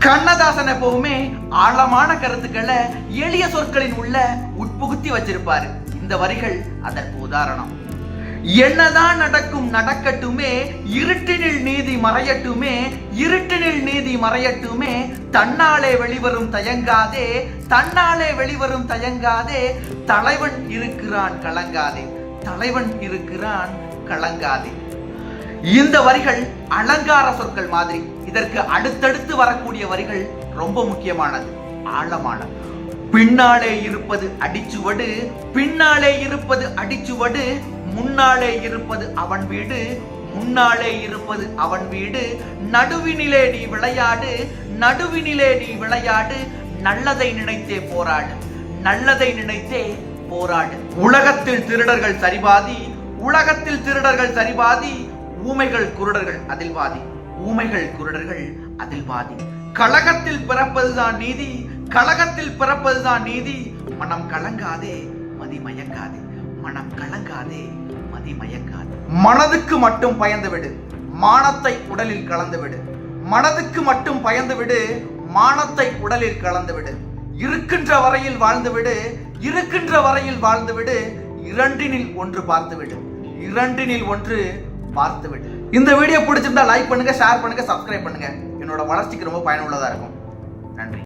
கண்ணதாசன் எப்பவுமே ஆழமான கருத்துக்களை எளிய சொற்களின் உள்ள உட்புகுத்தி வச்சிருப்பாரு. இந்த வரிகள் அதற்கு உதாரணம். என்னதான் நடக்கும் நடக்கட்டுமே, இருட்டினில் நீதி மறையட்டுமே, இருட்டினில் நீதி மறையட்டுமே, தன்னாலே வெளிவரும் தயங்காதே, தன்னாலே வெளிவரும் தயங்காதே, தலைவன் இருக்கிறான் கலங்காதே, தலைவன் இருக்கிறான் கலங்காதே. இந்த வரிகள் அலங்கார சொற்கள் மாதிரி. இதற்கு அடுத்தடுத்து வரக்கூடிய வரிகள் ரொம்ப முக்கியமானது, ஆழமானது. பின்னாலே இருப்பது அடிச்சுவடு, பின்னாலே இருப்பது அடிச்சுவடு, முன்னாலே இருப்பது அவன் வீடு, முன்னாலே இருப்பது அவன் வீடு, நடுவினிலே நீ விளையாடு, நடுவினிலே நீ விளையாடு, நல்லதை நினைத்தே போராடு, நல்லதை நினைத்தே போராடு. உலகத்தில் திருடர்கள் சரிபாதி, உலகத்தில் திருடர்கள் சரிபாதி, ஊமைகள் குருடர்கள் அதில் வாதி, ஊமைகள் குருடர்கள் அதில் வாதி. கழகத்தில் பிறப்பதுதான் நீதி, கழகத்தில் பிறப்பதுதான் நீதி, மனம் கலங்காதே மதி மயக்காதே, மனம் கலங்காதே மதி மயக்காதே. மனதுக்கு மட்டும் பயந்து விடு, மானத்தை உடலில் கலந்து விடு, மனதுக்கு மட்டும் பயந்து விடு, மானத்தை உடலில் கலந்து விடு. இருக்கின்ற வரையில் வாழ்ந்து விடு, இருக்கின்ற வரையில் வாழ்ந்து விடு, இரண்டினில் ஒன்று பார்த்து விடு, இரண்டினில் ஒன்று பார்த்து விடு. இந்த வீடியோ பிடிச்சிருந்தா லைக் பண்ணுங்க, ஷேர் பண்ணுங்க, சப்ஸ்கிரைப் பண்ணுங்க. என்னோட வளர்ச்சிக்கு ரொம்ப பயனுள்ளதா இருக்கும். நன்றி.